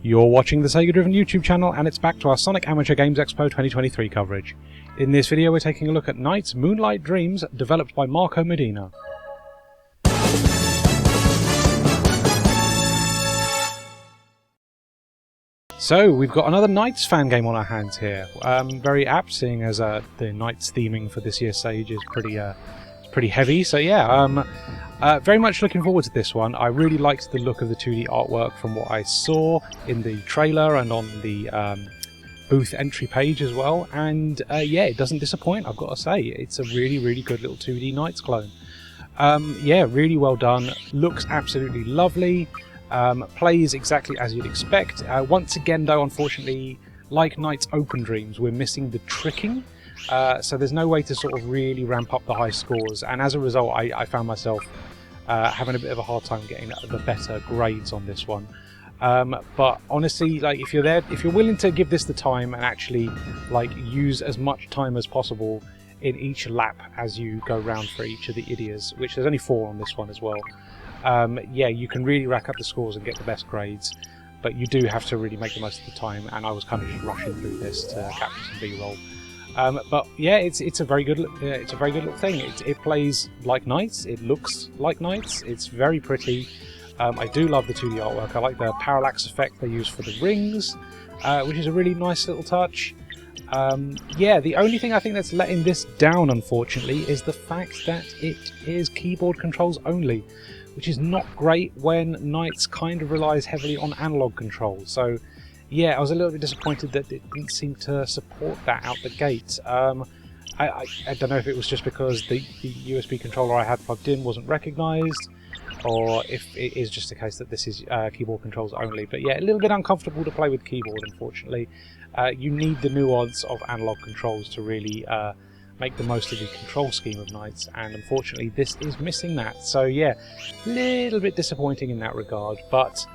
You're watching the SEGADriven YouTube channel, and it's back to our Sonic Amateur Games Expo 2023 coverage. In this video we're taking a look at NiGHTS Moonlight Dreams, developed by Marco Medina. So, we've got another NiGHTS fan game on our hands here. Very apt, seeing as the NiGHTS theming for this year's stage is pretty heavy. So yeah, very much looking forward to this one. I really liked the look of the 2D artwork from what I saw in the trailer and on the booth entry page as well. And yeah, it doesn't disappoint, I've got to say. It's a really good little 2D NiGHTS clone. Yeah, really well done. Looks absolutely lovely. Plays exactly as you'd expect. Once again though, unfortunately, like NiGHTS Open Dreams, we're missing the tricking. So there's no way to sort of really ramp up the high scores, and as a result I found myself having a bit of a hard time getting the better grades on this one. But honestly, like, if you're willing to give this the time and actually like use as much time as possible in each lap as you go round for each of the ideas, which there's only 4 on this one as well, yeah, you can really rack up the scores and get the best grades. But you do have to really make the most of the time, and I was kind of just rushing through this to capture some B-roll. But yeah, it's a very good little thing. It plays like NiGHTS. It looks like NiGHTS. It's very pretty. I do love the 2D artwork. I like the parallax effect they use for the rings, which is a really nice little touch. Yeah, the only thing I think that's letting this down, unfortunately, is the fact that it is keyboard controls only, which is not great when NiGHTS kind of relies heavily on analog controls. So yeah, I was a little bit disappointed that it didn't seem to support that out the gate. I don't know if it was just because the USB controller I had plugged in wasn't recognised, or if it is just a case that this is keyboard controls only. But yeah, a little bit uncomfortable to play with keyboard, unfortunately. You need the nuance of analog controls to really make the most of the control scheme of NiGHTS, and unfortunately this is missing that. So yeah, a little bit disappointing in that regard. But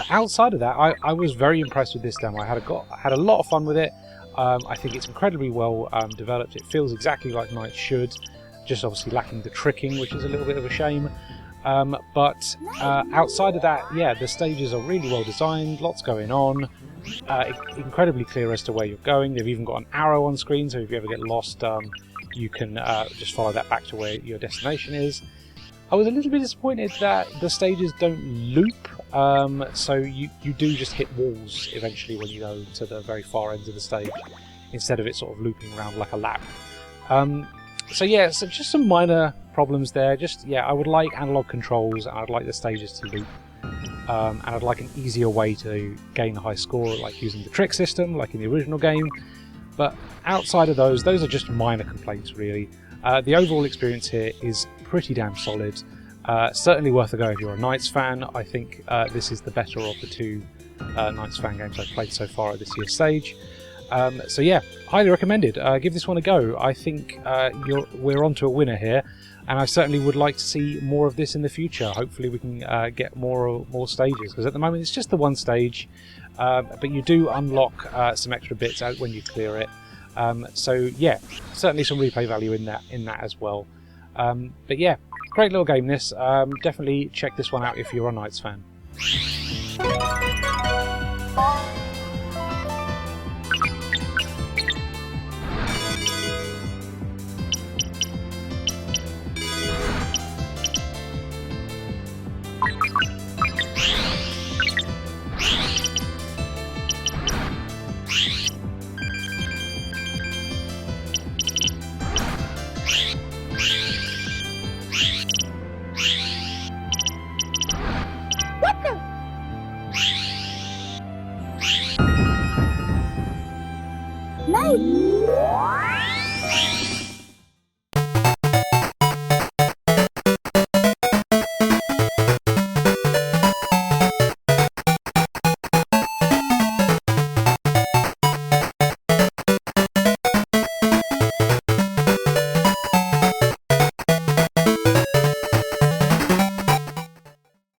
outside of that, I was very impressed with this demo. I had a lot of fun with it. I think it's incredibly well developed. It feels exactly like NiGHTS should, just obviously lacking the tricking, which is a little bit of a shame. But outside of that, yeah, the stages are really well designed, lots going on, incredibly clear as to where you're going. They've even got an arrow on screen, so if you ever get lost, you can just follow that back to where your destination is. I was a little bit disappointed that the stages don't loop, so you do just hit walls eventually when you go to the very far ends of the stage, instead of it sort of looping around like a lap. So yeah, so just some minor problems there. Just, yeah, I would like analog controls, and I'd like the stages to loop, and I'd like an easier way to gain a high score, like using the trick system, like in the original game. But outside of those are just minor complaints, really. The overall experience here is pretty damn solid. Certainly worth a go if you're a NiGHTS fan. I think this is the better of the 2 NiGHTS fan games I've played so far at this year's stage. So yeah, highly recommended. Give this one a go. I think we're onto a winner here, and I certainly would like to see more of this in the future. Hopefully we can get more stages, because at the moment it's just the one stage, but you do unlock some extra bits out when you clear it. So yeah, certainly some replay value in that as well. But yeah, great little game this. Definitely check this one out if you're a NiGHTS fan.